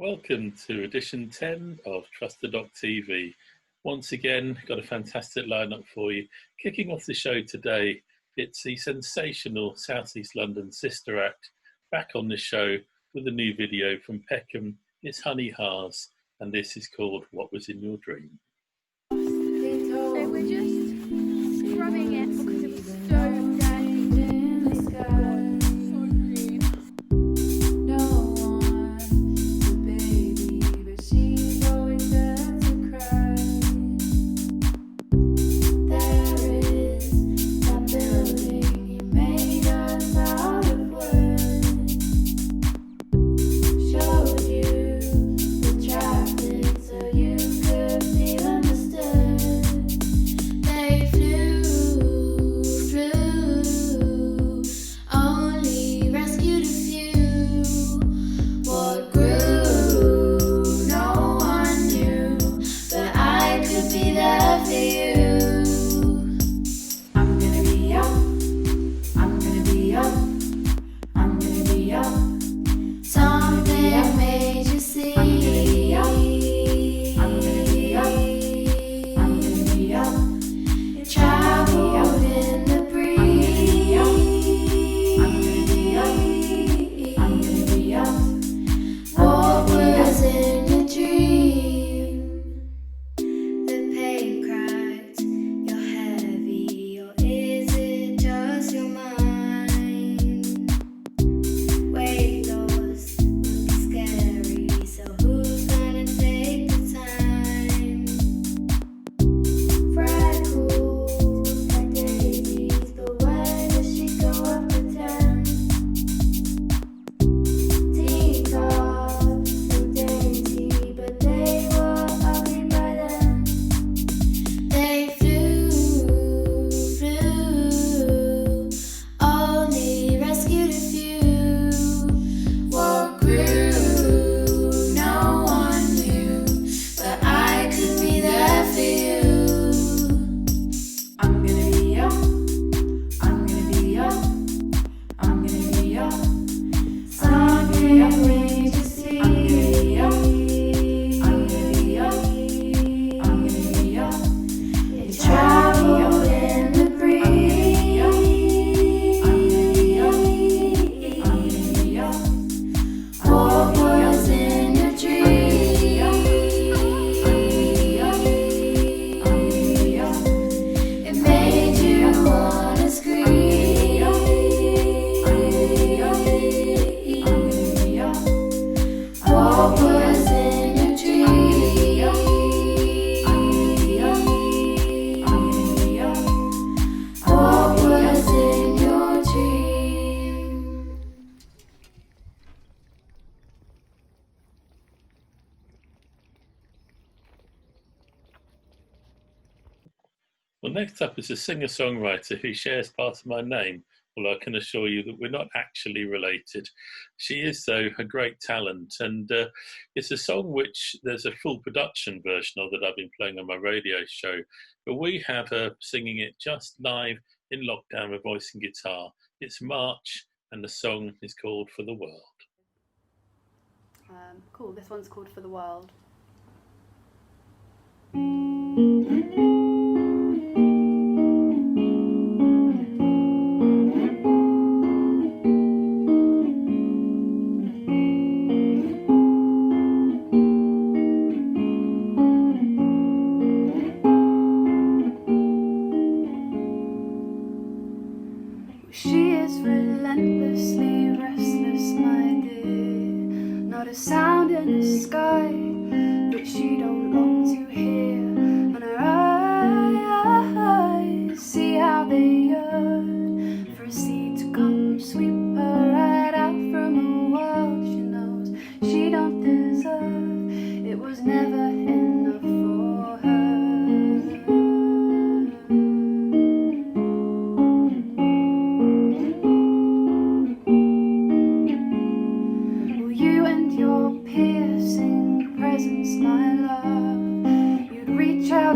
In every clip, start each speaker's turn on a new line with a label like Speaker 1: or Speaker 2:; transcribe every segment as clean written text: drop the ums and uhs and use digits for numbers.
Speaker 1: Welcome to edition 10 of Trusted Doc TV. Once again, got a fantastic lineup for you. Kicking off the show today, it's the sensational South East London Sister Act back on the show with a new video from Peckham. It's Honey Haas, and this is called What Was in Your Dream.
Speaker 2: So we're just scrubbing it because it was so dirty. This God, so green.
Speaker 1: Well, next up is a singer-songwriter who shares part of my name, although I can assure you that we're not actually related. She is, though, a great talent, and it's a song which there's a full production version of that I've been playing on my radio show, but we have her singing it just live in lockdown with voice and guitar. It's March, and the song is called For the World.
Speaker 2: Cool, this one's called For the World. She is relentlessly restless, my dear. Not a sound in the sky that she don't long to hear. And her eyes, see how they yearn for a sea to come sweep her right out from a world she knows she don't deserve. It was never enough for her.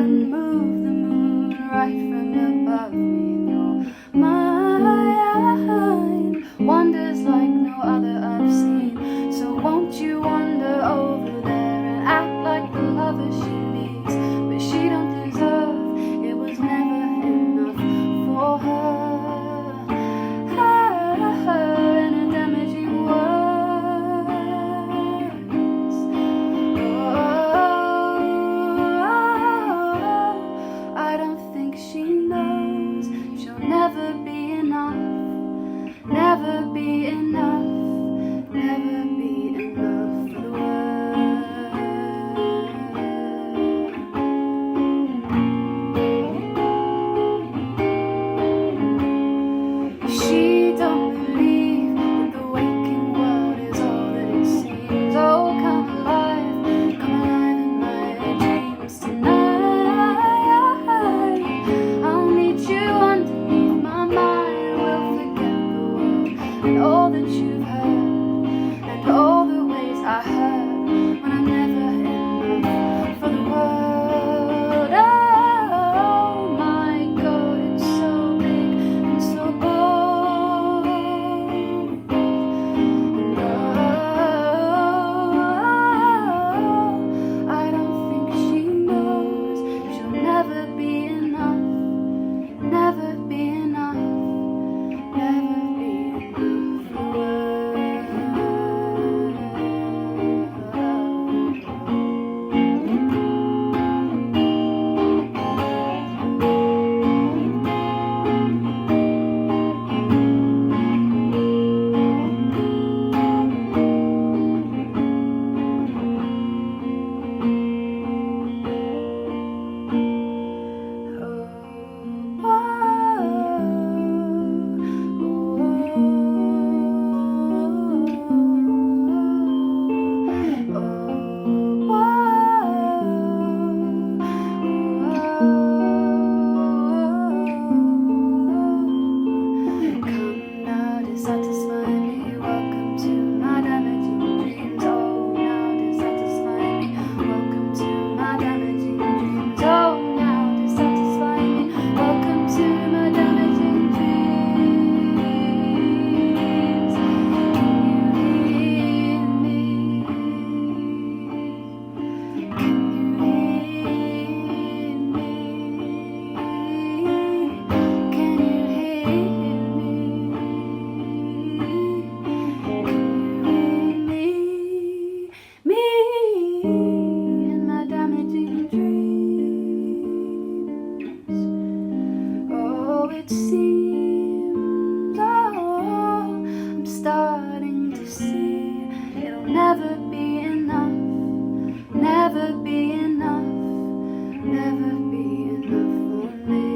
Speaker 2: And move the moon right from above me, and your mind wanders like no other I've seen. So won't you wander over never be enough, never be enough, never be never be enough, never be enough, never be enough for me.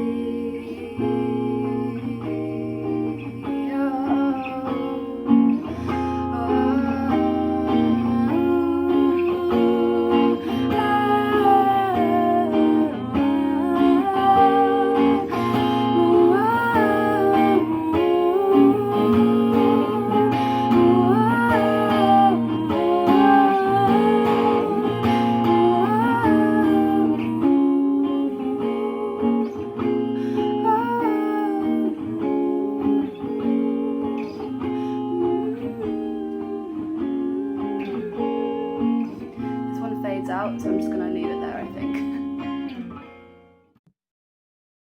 Speaker 2: Out, so I'm just going to leave it there, I think.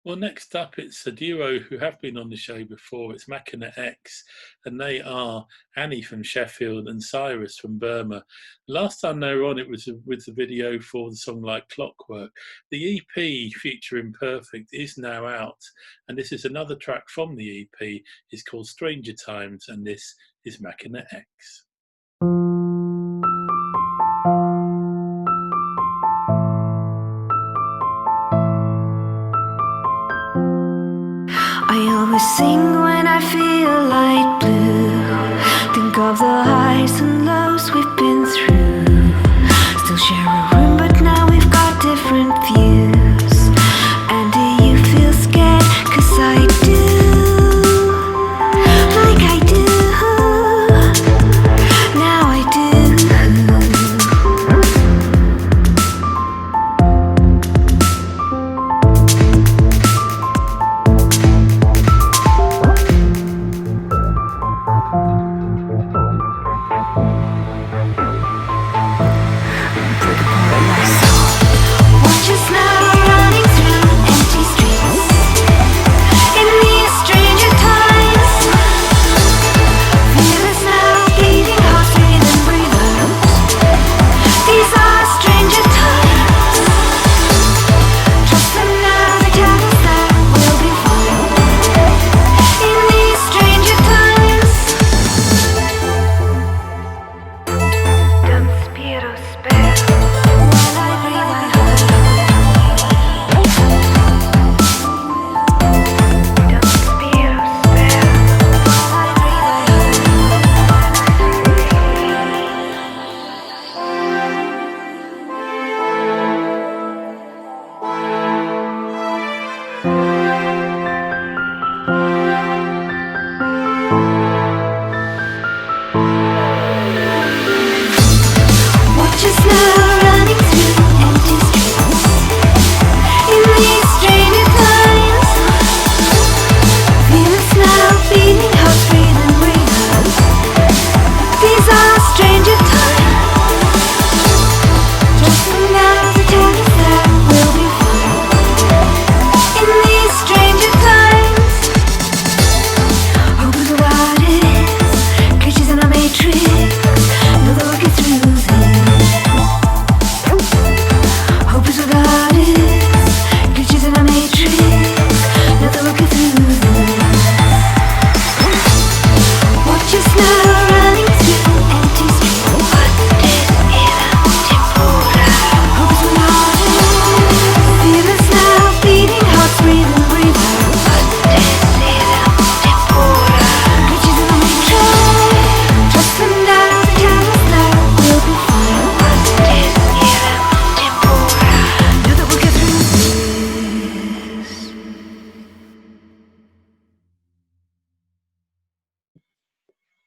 Speaker 1: Well, next up, it's a duo who have been on the show before. It's Machina X, and they are Annie from Sheffield and Cyrus from Burma. Last time they were on, it was with the video for the song Like Clockwork. The EP featuring Perfect is now out, and this is another track from the EP. It's called Stranger Times, and this is Machina X.
Speaker 3: I always sing when I feel light blue. Think of the highs and lows we've been through. Still share a room, but now we've got different views. And do you feel scared? 'Cause I do. Like I do. Now I do.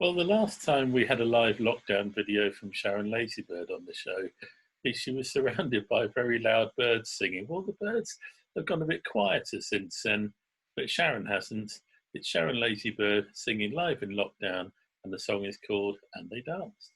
Speaker 1: Well, the last time we had a live lockdown video from Sharon Ladybird on the show, she was surrounded by very loud birds singing. Well, the birds have gone a bit quieter since then, but Sharon hasn't. It's Sharon Ladybird singing live in lockdown, and the song is called And They Danced.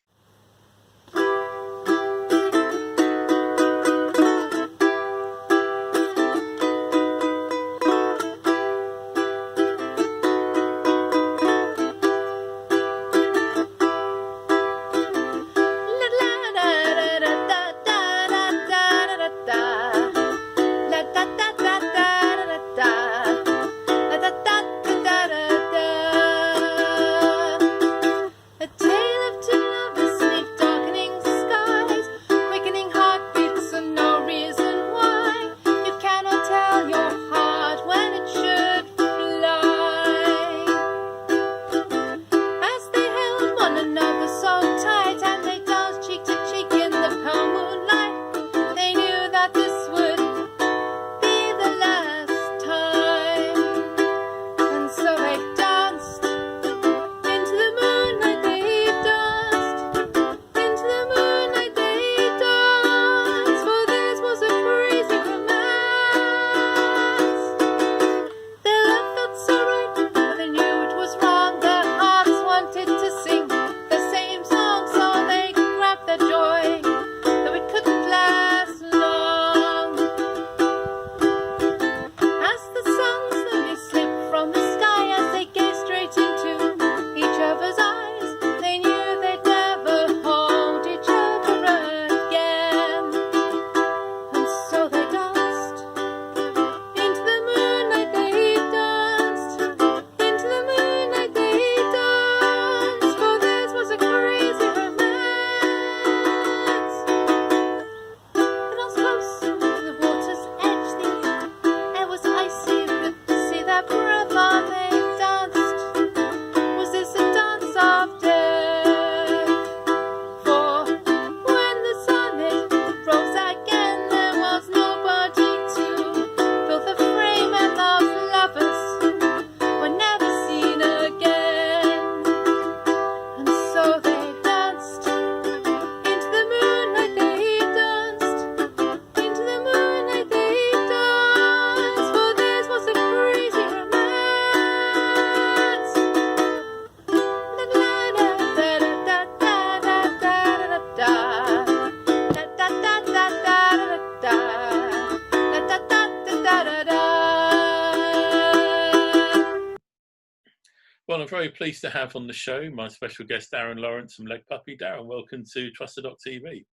Speaker 1: Well, I'm very pleased to have on the show my special guest, Darren Lawrence from Leg Puppy. Darren, welcome to Truster.tv.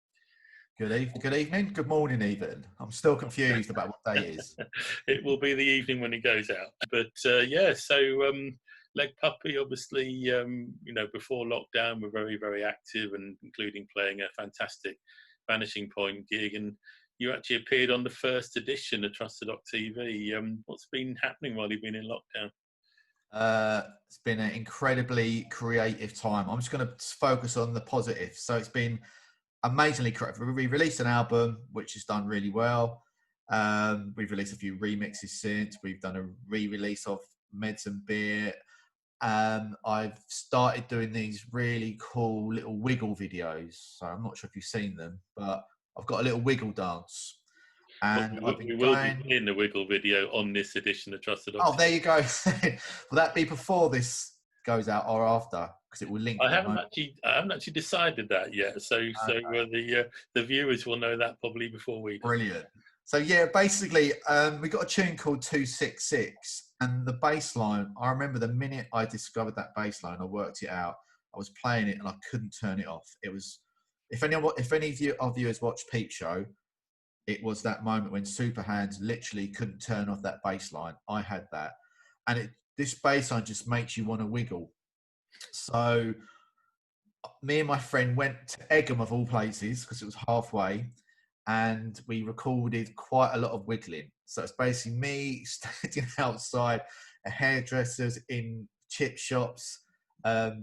Speaker 4: Good evening, good morning even. I'm still confused about what day is.
Speaker 1: It will be the evening when it goes out. But Leg Puppy, obviously, before lockdown, were very, very active, and including playing a fantastic Vanishing Point gig. And you actually appeared on the first edition of Truster.tv. What's been happening while you've been in lockdown?
Speaker 4: It's been an incredibly creative time. I'm just going to focus on the positives. So it's been amazingly creative. We released an album which has done really well. We've released a few remixes since. We've done a re-release of Meds and Beer. I've started doing these really cool little wiggle videos. So I'm not sure if you've seen them, but I've got a little wiggle dance. And
Speaker 1: we will be playing the wiggle video on this edition of Trusted.
Speaker 4: Oh, there you go. Will that be before this goes out or after? Because it will link.
Speaker 1: I haven't actually decided that yet. So the viewers will know that probably before we do.
Speaker 4: Brilliant. So yeah, basically, we got a tune called 266, and the bass line. I remember the minute I discovered that bass line, I worked it out. I was playing it and I couldn't turn it off. It was, if any of you has watched Peep Show, it was that moment when Superhands literally couldn't turn off that bass line. I had that. And this bass line just makes you want to wiggle. So me and my friend went to Egham of all places, because it was halfway, and we recorded quite a lot of wiggling. So it's basically me standing outside a hairdressers, in chip shops,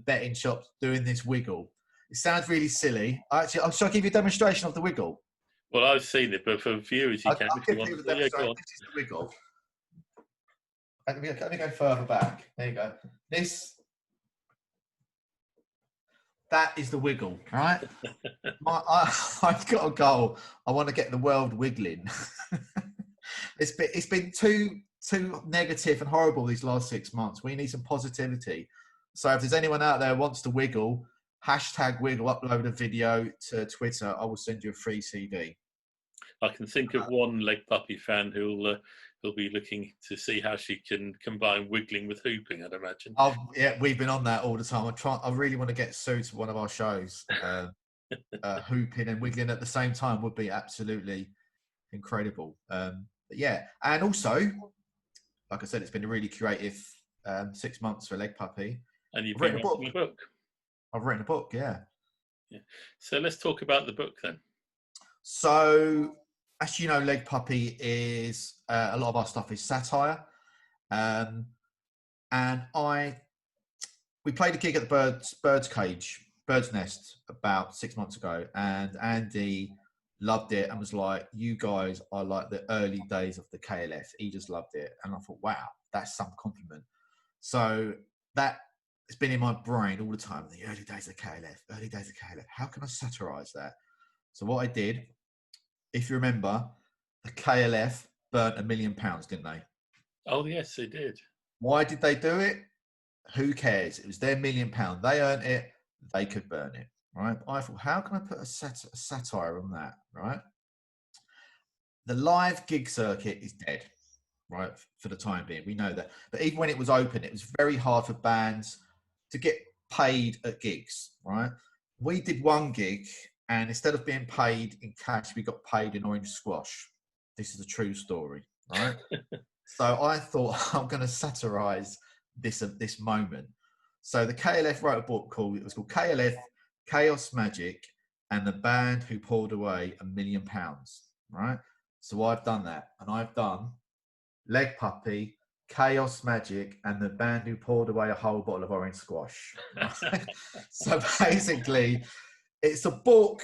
Speaker 4: betting shops, doing this wiggle. It sounds really silly. Shall I give you a demonstration of the wiggle?
Speaker 1: Well, I've seen it, but for viewers, you can.
Speaker 4: I'll give you the demonstration. This is the wiggle. Let me go further back. There you go. This That is the wiggle, right? I've got a goal. I want to get the world wiggling. It's been too negative and horrible these last 6 months. We need some positivity. So if there's anyone out there who wants to wiggle, #wiggle, upload a video to Twitter. I will send you a free CD.
Speaker 1: I can think of one Leg Puppy fan who'll be looking to see how she can combine wiggling with hooping, I'd imagine.
Speaker 4: Yeah, we've been on that all the time. I really want to get Sue to one of our shows. Hooping and wiggling at the same time would be absolutely incredible. But yeah, and also, like I said, it's been a really creative 6 months for Leg Puppy.
Speaker 1: And you've
Speaker 4: I've
Speaker 1: been
Speaker 4: written
Speaker 1: writing a book.
Speaker 4: I've written a book, yeah.
Speaker 1: So let's talk about the book then.
Speaker 4: So, as you know, Leg Puppy is a lot of our stuff is satire, and we played a gig at the Bird's Nest about 6 months ago, and Andy loved it and was like, "You guys are like the early days of the KLF." He just loved it, and I thought, "Wow, that's some compliment." So that it's been in my brain all the time. The early days of KLF, early days of KLF. How can I satirize that? So what I did, if you remember, the KLF burnt £1 million, didn't they?
Speaker 1: Oh yes, they did.
Speaker 4: Why did they do it? Who cares? It was their £1 million. They earned it. They could burn it, right? I thought, how can I put a satire on that, right? The live gig circuit is dead, right, for the time being. We know that. But even when it was open, it was very hard for bands to get paid at gigs, right? We did one gig, and instead of being paid in cash, we got paid in orange squash. This is a true story, right? So I thought, I'm going to satirize this moment. So the KLF wrote a book called KLF, Chaos Magic, and the Band Who Poured Away £1 million, right? So I've done that, and I've done Leg Puppy, Chaos Magic, and the Band Who Poured Away a Whole Bottle of Orange Squash. Right? So basically, it's a book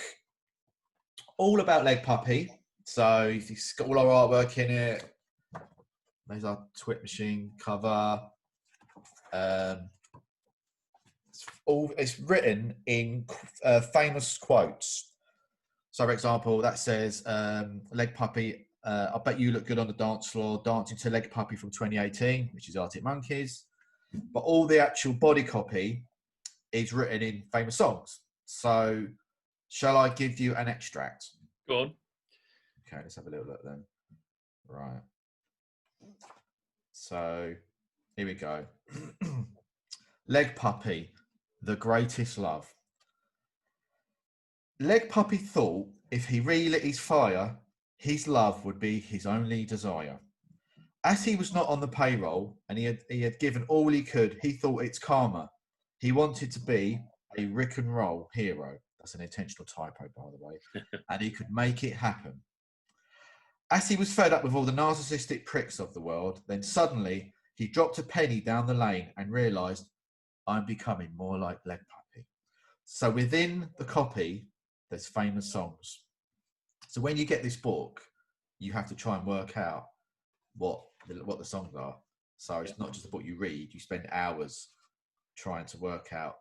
Speaker 4: all about Leg Puppy. So it's got all our artwork in it. There's our Twit Machine cover. It's written in famous quotes. So, for example, that says, Leg Puppy, I bet you look good on the dance floor, dancing to Leg Puppy from 2018, which is Arctic Monkeys. But all the actual body copy is written in famous songs. So, shall I give you an extract?
Speaker 1: Go on.
Speaker 4: Okay, let's have a little look then. Right. So, here we go. Leg Puppy, the greatest love. Leg Puppy thought if he relit his fire, his love would be his only desire. As he was not on the payroll and he had given all he could, he thought it's karma. He wanted to be a rock and roll hero. That's an intentional typo, by the way. And he could make it happen. As he was fed up with all the narcissistic pricks of the world, then suddenly he dropped a penny down the lane and realised, I'm becoming more like Leg Puppy. So within the copy, there's famous songs. So when you get this book, you have to try and work out what the songs are. So it's not just a book you read, you spend hours trying to work out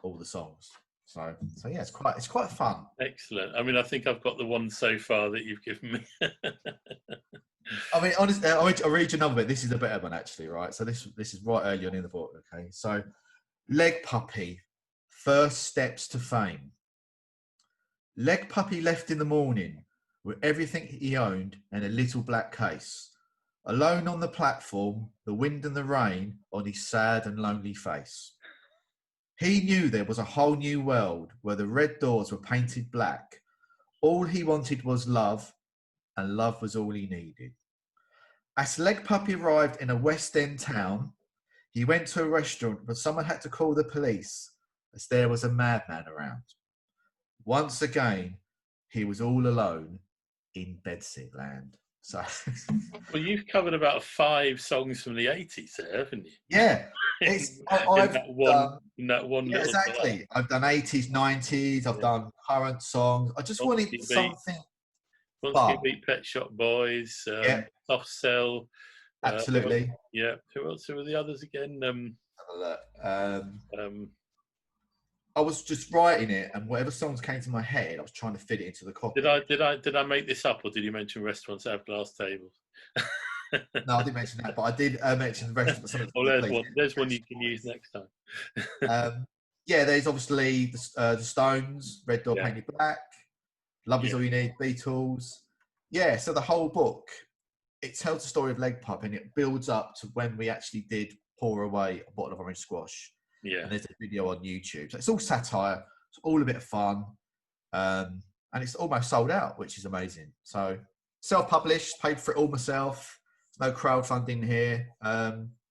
Speaker 4: all the songs. So yeah, it's quite fun.
Speaker 1: Excellent. I mean, I think I've got the one so far that you've given me.
Speaker 4: I mean, honestly, I'll read you another bit. This is a better one, actually, right? So this is right early on in the book, okay? So, Leg Puppy, first steps to fame. Leg Puppy left in the morning with everything he owned and a little black case. Alone on the platform, the wind and the rain on his sad and lonely face. He knew there was a whole new world where the red doors were painted black. All he wanted was love, and love was all he needed. As Leg Puppy arrived in a West End town, he went to a restaurant, but someone had to call the police as there was a madman around. Once again, he was all alone in bedsit land. So,
Speaker 1: well, you've covered about 5 songs from the 80s there, haven't you?
Speaker 4: Yeah. I've done
Speaker 1: one little
Speaker 4: exactly.
Speaker 1: Play.
Speaker 4: I've done 80s, 90s. I've done current songs. I just wanted something.
Speaker 1: Monster Beat, Pet Shop Boys, Soft Cell.
Speaker 4: Absolutely.
Speaker 1: Yeah. Who else? Who were the others again?
Speaker 4: I was just writing it, and whatever songs came to my head, I was trying to fit it into the copy.
Speaker 1: Did I make this up, or did you mention restaurants that have glass tables?
Speaker 4: No, I didn't mention that, but I did mention the rest of some of the.
Speaker 1: Well, there's one you can use next time.
Speaker 4: Yeah, there's obviously the Stones, Red Dot
Speaker 1: Yeah.
Speaker 4: Painted Black, Love Is
Speaker 1: Yeah.
Speaker 4: All You Need, Beatles. Yeah, so the whole book, it tells the story of Leg Pup, and it builds up to when we actually did pour away a bottle of orange squash.
Speaker 1: Yeah.
Speaker 4: And there's a video on YouTube. So it's all satire, it's all a bit of fun, and it's almost sold out, which is amazing. So self-published, paid for it all myself. No crowdfunding here.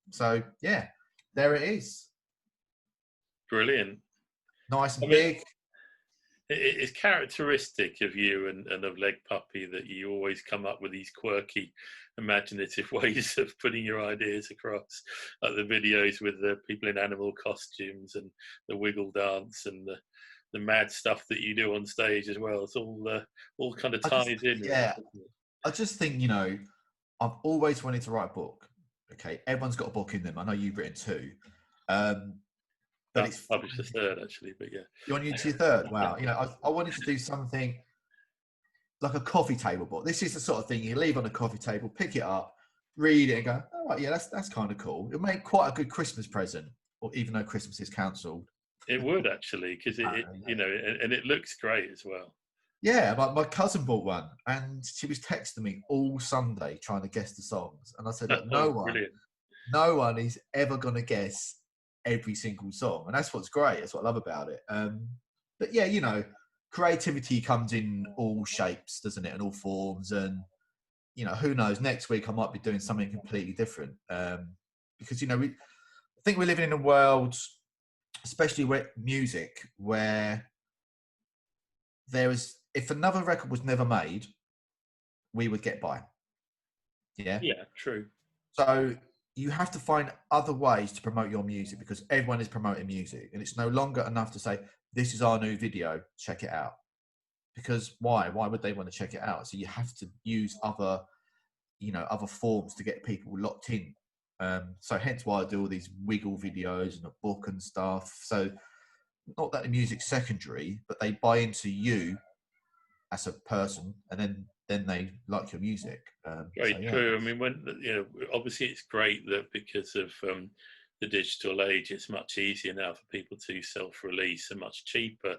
Speaker 4: So yeah, there it is.
Speaker 1: Brilliant.
Speaker 4: Nice and
Speaker 1: I mean,
Speaker 4: big.
Speaker 1: It's characteristic of you and of Leg Puppy that you always come up with these quirky, imaginative ways of putting your ideas across, like the videos with the people in animal costumes and the wiggle dance and the mad stuff that you do on stage as well. It's all kind of ties in.
Speaker 4: Yeah, I just think, you know, I've always wanted to write a book. Okay, everyone's got a book in them. I know you've written two. But it's
Speaker 1: published the third, actually, but yeah.
Speaker 4: You're on your third? Wow. You know, I wanted to do something like a coffee table book. This is the sort of thing you leave on a coffee table, pick it up, read it and go, oh, right, yeah, that's kind of cool. It'll make quite a good Christmas present, or even though Christmas is cancelled.
Speaker 1: It would, actually, because you know, and it looks great as well.
Speaker 4: Yeah, my cousin bought one, and she was texting me all Sunday trying to guess the songs. And I said, look, no one is ever going to guess every single song, and that's what's great. That's what I love about it. But yeah, you know, creativity comes in all shapes, doesn't it, and all forms. And you know, who knows? Next week I might be doing something completely different, because you know, I think we're living in a world, especially with music, where there is, if another record was never made, we would get by. Yeah.
Speaker 1: Yeah, true.
Speaker 4: So you have to find other ways to promote your music, because everyone is promoting music, and it's no longer enough to say, this is our new video, check it out. Because why would they want to check it out? So you have to use other forms to get people locked in. So hence why I do all these wiggle videos and a book and stuff. So not that the music's secondary, but they buy into you as a person, and then they like your music.
Speaker 1: Very true. I mean, when you know, obviously it's great that because of the digital age, it's much easier now for people to self-release and much cheaper,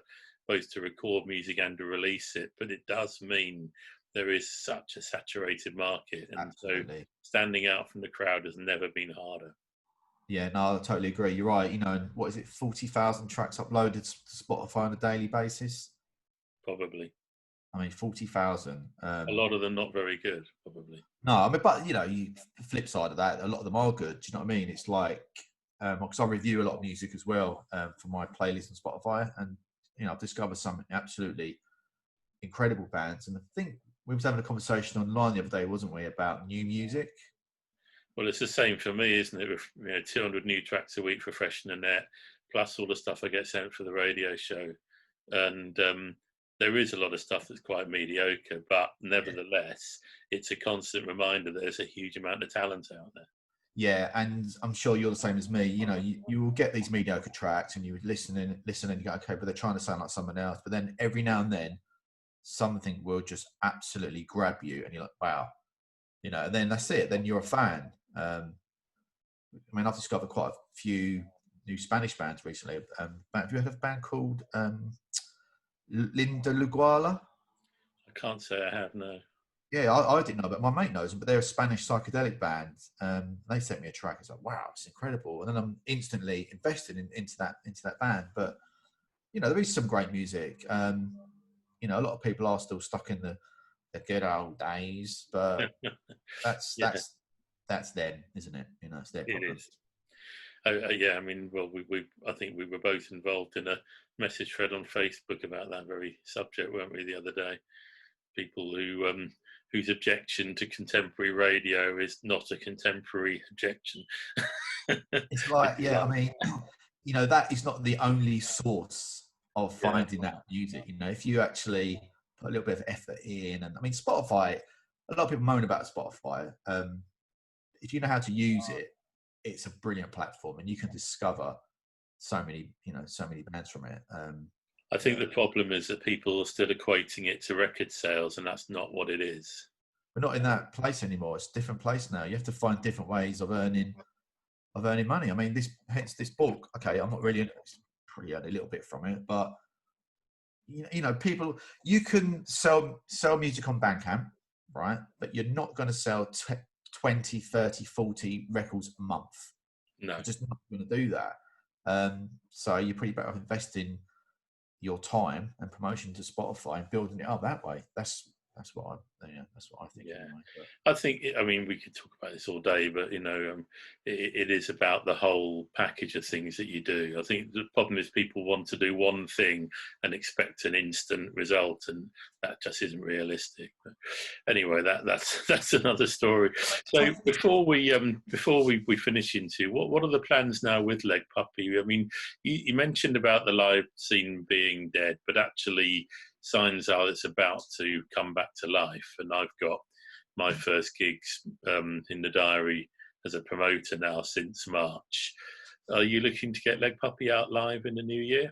Speaker 1: both to record music and to release it. But it does mean there is such a saturated market, and
Speaker 4: Absolutely.
Speaker 1: so standing out from the crowd has never been harder.
Speaker 4: Yeah, no, I totally agree. You're right. You know, what is it? 40,000 tracks uploaded to Spotify on a daily basis.
Speaker 1: Probably.
Speaker 4: I mean, 40,000.
Speaker 1: A lot of them not very good, probably.
Speaker 4: No, I mean, but you know, the flip side of that, a lot of them are good. Do you know what I mean? It's like, because I review a lot of music as well for my playlist on Spotify, and you know, I've discovered some absolutely incredible bands. And I think we was having a conversation online the other day, wasn't we, about new music?
Speaker 1: Well, it's the same for me, isn't it? With 200 new tracks a week for Fresh and Net, plus all the stuff I get sent for the radio show, and there is a lot of stuff that's quite mediocre, but nevertheless, it's a constant reminder that there's a huge amount of talent out there.
Speaker 4: Yeah, and I'm sure you're the same as me. You know, you will get these mediocre tracks, and you would listen and you go, okay, but they're trying to sound like someone else. But then every now and then, something will just absolutely grab you, and you're like, wow, you know. And then that's it. Then you're a fan. I mean, I've discovered quite a few new Spanish bands recently. Have you heard of a band called Linda Luguala?
Speaker 1: I can't say I have, no.
Speaker 4: Yeah, I didn't know, but my mate knows them. But they're a Spanish psychedelic band. They sent me a track. It's like, wow, it's incredible. And then I'm instantly invested into that band. But you know, there is some great music. You know, a lot of people are still stuck in the good old days, but that's them, isn't it? You know, it's their problem.
Speaker 1: It is. Yeah, I mean, well, I think we were both involved in a message thread on Facebook about that very subject, weren't we, the other day? People whose objection to contemporary radio is not a contemporary objection.
Speaker 4: It's like, yeah, I mean, you know, that is not the only source of finding that music. You know, if you actually put a little bit of effort in, and I mean, Spotify, a lot of people moan about Spotify. If you know how to use it, it's a brilliant platform, and you can discover so many bands from it.
Speaker 1: I think the problem is that people are still equating it to record sales, and that's not what it is.
Speaker 4: We're not in that place anymore. It's a different place now. You have to find different ways of earning money. I mean, hence this book. Okay, I'm not really probably earn a little bit from it, but people, you can sell music on Bandcamp, right? But you're not going to sell 20, 30, 40 records a month.
Speaker 1: No,
Speaker 4: you're just not going to do that. So you're pretty better off investing your time and promotion to Spotify and building it up that way. That's what I think.
Speaker 1: Yeah,
Speaker 4: anyway.
Speaker 1: I think. I mean, we could talk about this all day, but it is about the whole package of things that you do. I think the problem is people want to do one thing and expect an instant result, and that just isn't realistic. But anyway, that's another story. So before we finish into what are the plans now with Leg Puppy? I mean, you mentioned about the live scene being dead, but actually, signs are it's about to come back to life, and I've got my first gigs in the diary as a promoter now since March. Are you looking to get Leg Puppy out live in the new year?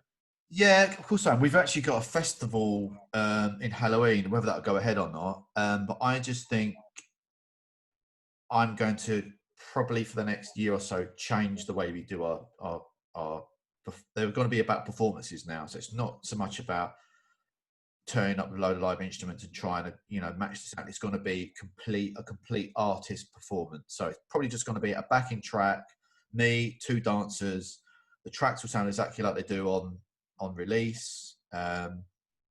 Speaker 4: Yeah, of course I am. We've actually got a festival in Halloween, whether that'll go ahead or not. But I just think I'm going to probably for the next year or so change the way we do our they're going to be about performances now. So it's not so much about turning up with a load of live instruments and trying to, match the sound. It's going to be a complete artist performance. So it's probably just going to be a backing track, me, 2 dancers. The tracks will sound exactly like they do on release.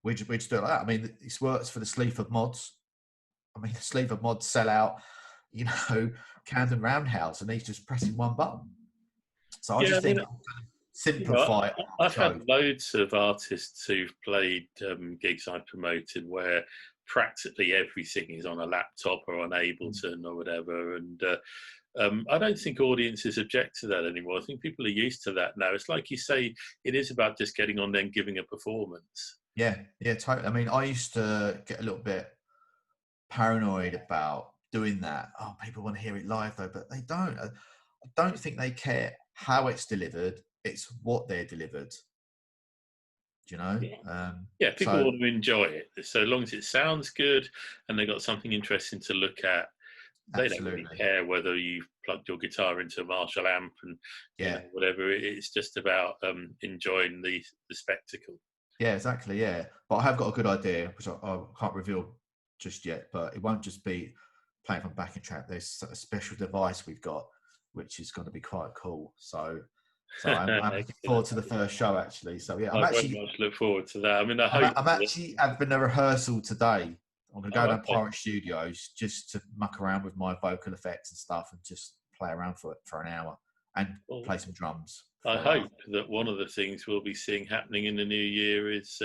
Speaker 4: We just do it like that. I mean, this works for the Sleaford mods. I mean, the Sleaford mods sell out, Camden Roundhouse, and he's just pressing one button. So I just think simplify.
Speaker 1: I've had loads of artists who've played gigs I promoted where practically everything is on a laptop or on Ableton or whatever, and I don't think audiences object to that anymore. I think people are used to that now. It's like you say, it is about just getting on there and giving a performance.
Speaker 4: Yeah, totally. I mean, I used to get a little bit paranoid about doing that. Oh, people want to hear it live though, but they don't. I don't think they care how it's delivered. It's what they're delivered.
Speaker 1: Yeah, people want to enjoy it. So long as it sounds good and they've got something interesting to look at, they don't really care whether you've plugged your guitar into a Marshall amp and whatever. It's just about enjoying the spectacle.
Speaker 4: Yeah, exactly. Yeah, but I have got a good idea, which I can't reveal just yet. But it won't just be playing from backing track. There's a special device we've got, which is going to be quite cool. So I'm looking forward to the first show, actually. So yeah,
Speaker 1: I very much look forward to that. I mean, I'm
Speaker 4: actually having a rehearsal today. I'm going to go down to Pirate Studios just to muck around with my vocal effects and stuff, and just play around for an hour and play some drums.
Speaker 1: I hope that one of the things we'll be seeing happening in the new year is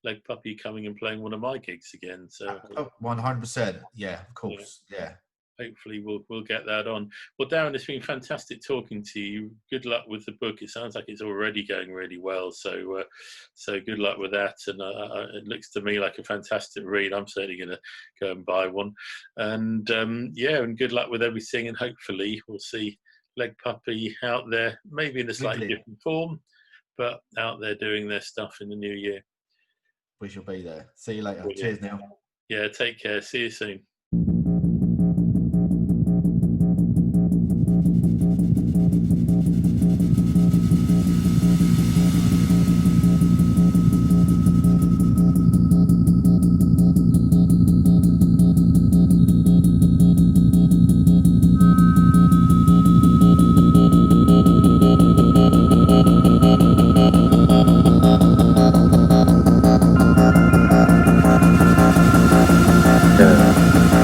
Speaker 1: Leg Puppy coming and playing one of my gigs again. So
Speaker 4: 100%. Yeah, of course. Yeah.
Speaker 1: Hopefully we'll get that on. Well, Darren, it's been fantastic talking to you. Good luck with the book. It sounds like it's already going really well. So good luck with that. And it looks to me like a fantastic read. I'm certainly going to go and buy one. And and good luck with everything. And hopefully we'll see Leg Puppy out there, maybe in a slightly different form, but out there doing their stuff in the new year.
Speaker 4: We shall be there. See you later. Brilliant. Cheers now.
Speaker 1: Yeah, take care. See you soon.
Speaker 5: Yeah.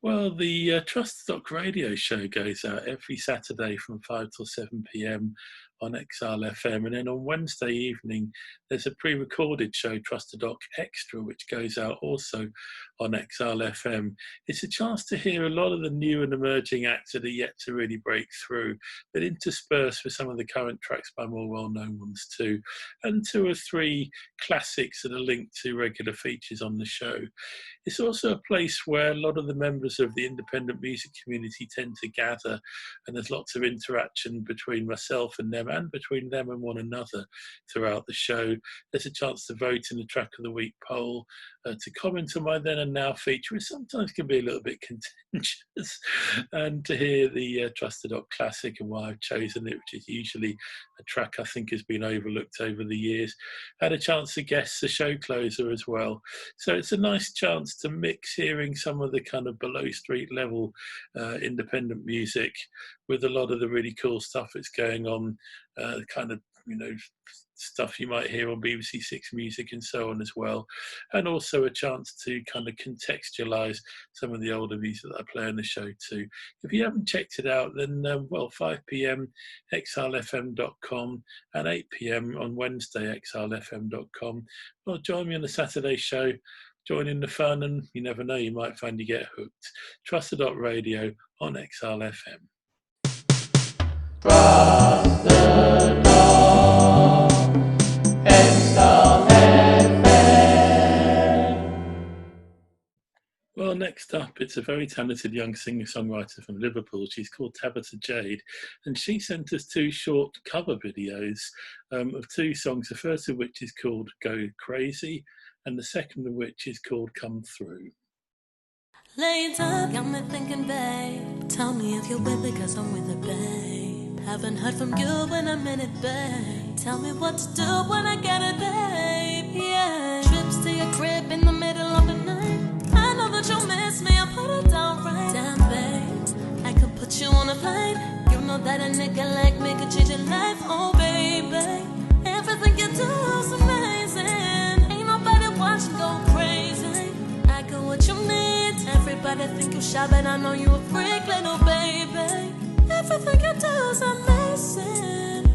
Speaker 1: Well, the Trust Doc radio show goes out every Saturday from 5 till 7 p.m. on XR FM. And then on Wednesday evening, there's a pre-recorded show, Trust Doc Extra, which goes out also on XR FM. It's a chance to hear a lot of the new and emerging acts that are yet to really break through, but interspersed with some of the current tracks by more well-known ones too, and 2 or 3 classics that are linked to regular features on the show. It's also a place where a lot of the members of the independent music community tend to gather, and there's lots of interaction between myself and them and between them and one another throughout the show. There's a chance to vote in the Track of the Week poll, to comment on my then and now feature, which sometimes can be a little bit contentious, and to hear the Trusted Doc Classic and why I've chosen it, which is usually a track I think has been overlooked over the years. Had a chance to guess the show closer as well. So it's a nice chance to mix hearing some of the kind of below street level independent music with a lot of the really cool stuff that's going on, kind of, you know, stuff you might hear on BBC Six Music and so on as well, and also a chance to kind of contextualise some of the older music that I play on the show too. If you haven't checked it out, then 5 p.m. xrfm.com and 8 p.m. on Wednesday xrfm.com. Well, join me on the Saturday show, join in the fun, and you never know, you might find you get hooked. Trusted Radio on XRFM. Trusted Well, next up, it's a very talented young singer-songwriter from Liverpool. She's called Tabitha Jade, and she sent us 2 short cover videos of 2 songs, the first of which is called Go Crazy, and the second of which is called Come Through.
Speaker 5: Later, got me thinking, babe, tell me if you're with it, cause I'm with it, babe. Haven't heard from you when I'm in it, babe. Tell me what to do when I get it, babe, yeah. Trips to your crib in the middle of the night. I know that you'll miss me, I'll put it down right. Damn, babe, I could put you on a plane. You know that a nigga like me could change your life, oh baby. Everything you do is amazing. Ain't nobody watching, go crazy. I got what you need. Everybody think you shy, but I know you a freak, little baby. Everything you do is amazing.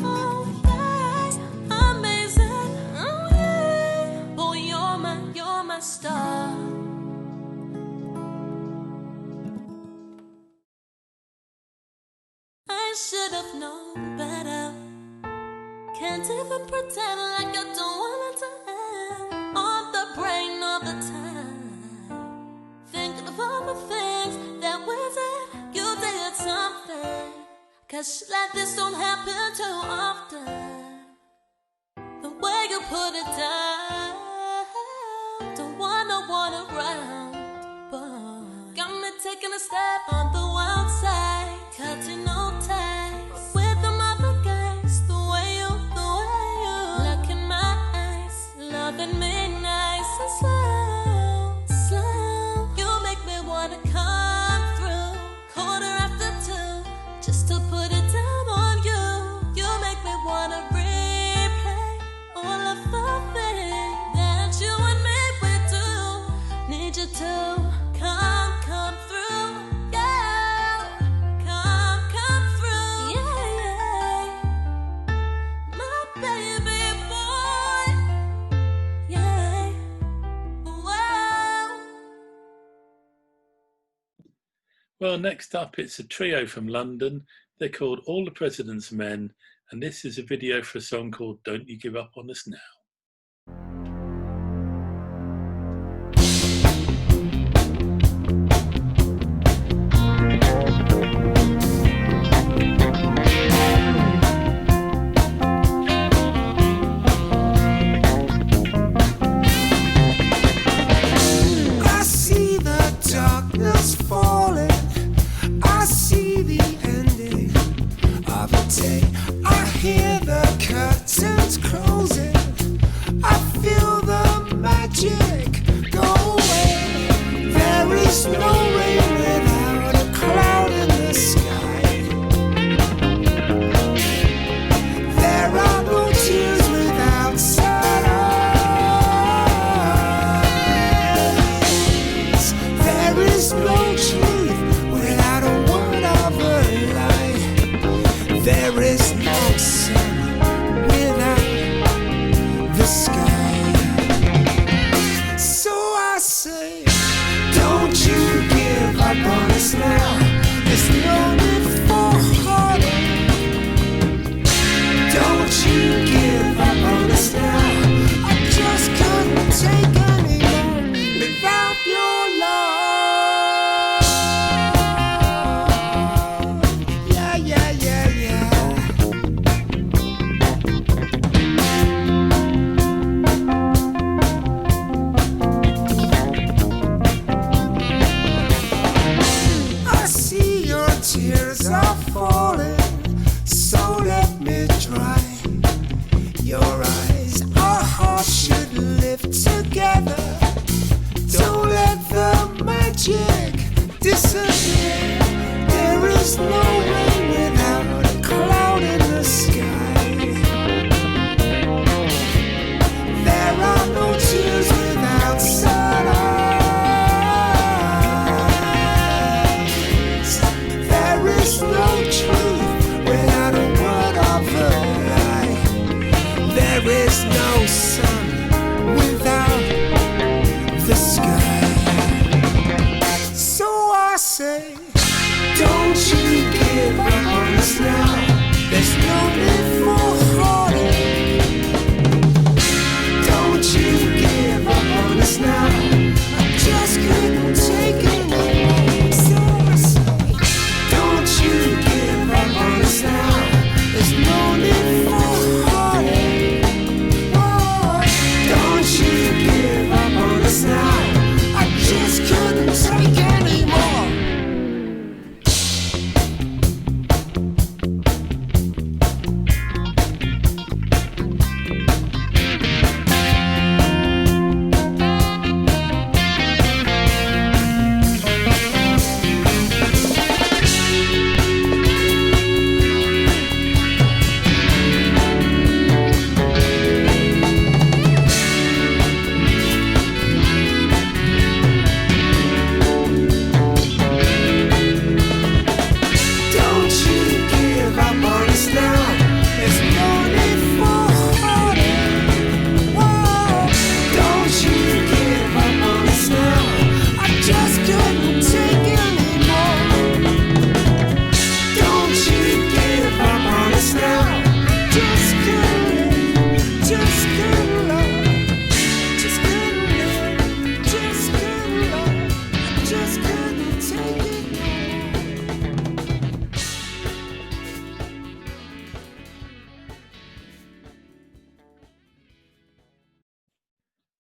Speaker 5: Oh yeah, amazing. Oh yeah, boy, you're my star. I should have known better. Can't even pretend like I don't want it to end. On the brain all the time, thinking of all the things that we did. You did something, cause shit like this don't happen too often. The way you put it down, don't want no one around, but got me taking a step on the wild side, cutting no ties with them other guys. The way you look in my eyes, loving me nice and slow, slow. You make me wanna come through, 2:15, just to put it down on you. You make me wanna replay all of the things that you and me we do. Need you to come through, yeah. Come through, yeah. My baby boy, yeah. Wow.
Speaker 1: Well, next up, it's a trio from London. They're called All the President's Men, and this is a video for a song called Don't You Give Up on Us Now.
Speaker 6: I see the darkness falling. I see the ending of the day. I hear the curtains closing. I feel the magic go away. There is no rain without a cloud in the sky.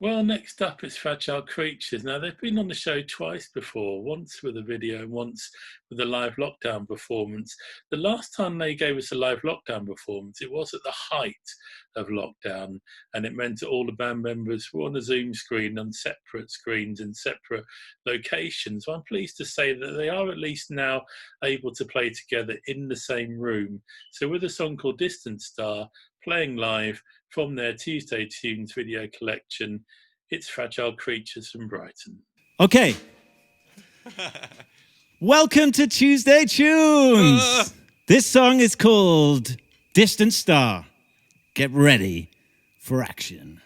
Speaker 1: Well, next up is Fragile Creatures. Now, they've been on the show twice before, once with a video and once with a live lockdown performance. The last time they gave us a live lockdown performance, it was at the height of lockdown, and it meant that all the band members were on a Zoom screen on separate screens in separate locations. So I'm pleased to say that they are at least now able to play together in the same room. So with a song called Distant Star, playing live from their Tuesday Tunes video collection, it's Fragile Creatures from Brighton.
Speaker 7: Okay. Welcome to Tuesday Tunes. This song is called Distant Star. Get ready for action.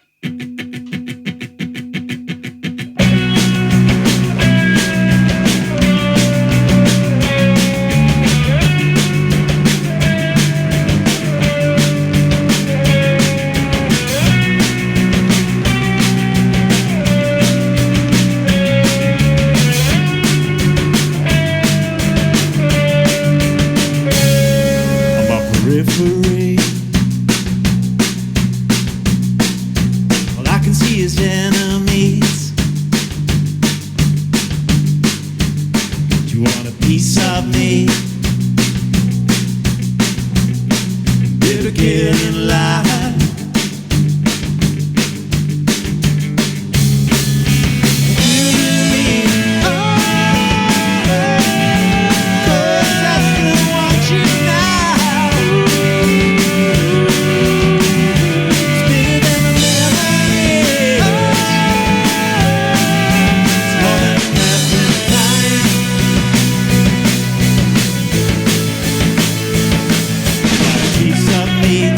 Speaker 7: Periphery. All I can see is enemies. Do you want a piece of me? Bitter killing life. Piece of meat.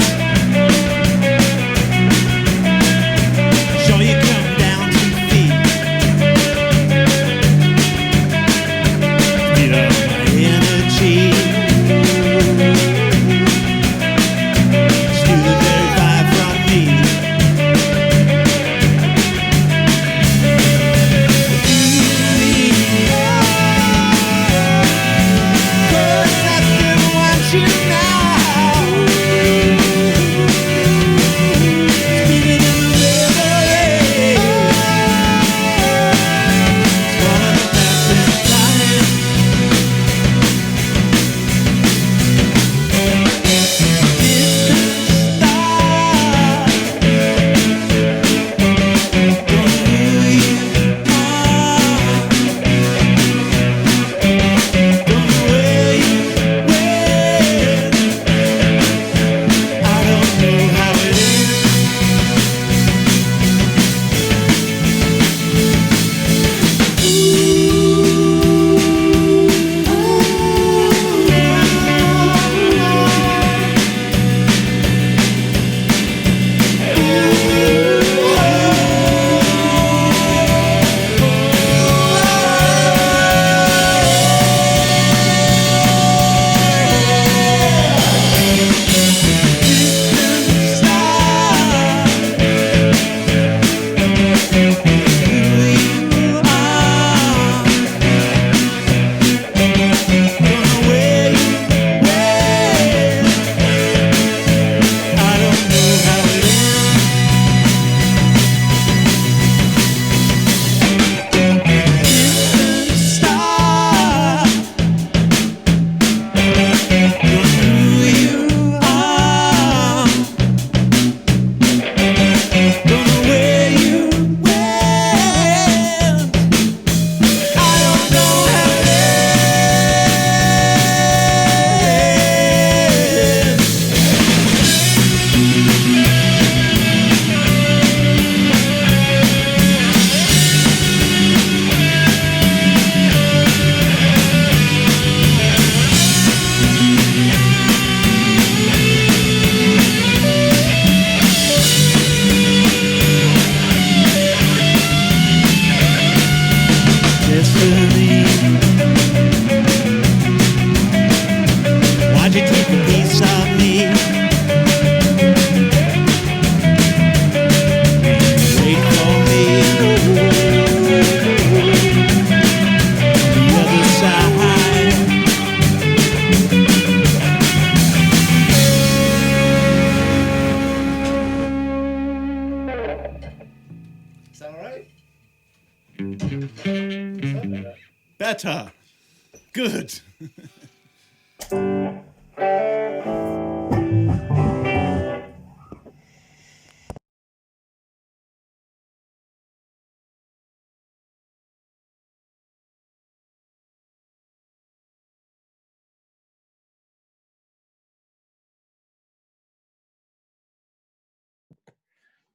Speaker 7: better. Good.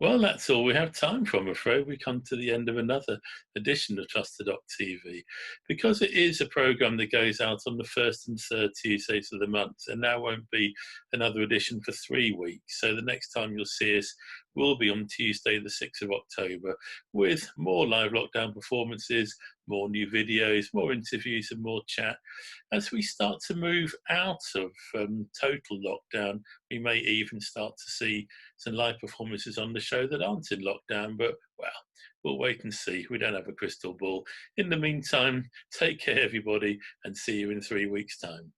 Speaker 1: Well, that's all we have time for, I'm afraid. We come to the end of another edition of Truster.tv. Because it is a programme that goes out on the first and third Tuesdays of the month, and now won't be another edition for 3 weeks. So the next time you'll see us will be on Tuesday, the 6th of October, with more live lockdown performances, more new videos, more interviews, and more chat. As we start to move out of total lockdown, we may even start to see some live performances on the show that aren't in lockdown, but well, we'll wait and see. We don't have a crystal ball. In the meantime, take care, everybody, and see you in 3 weeks' time.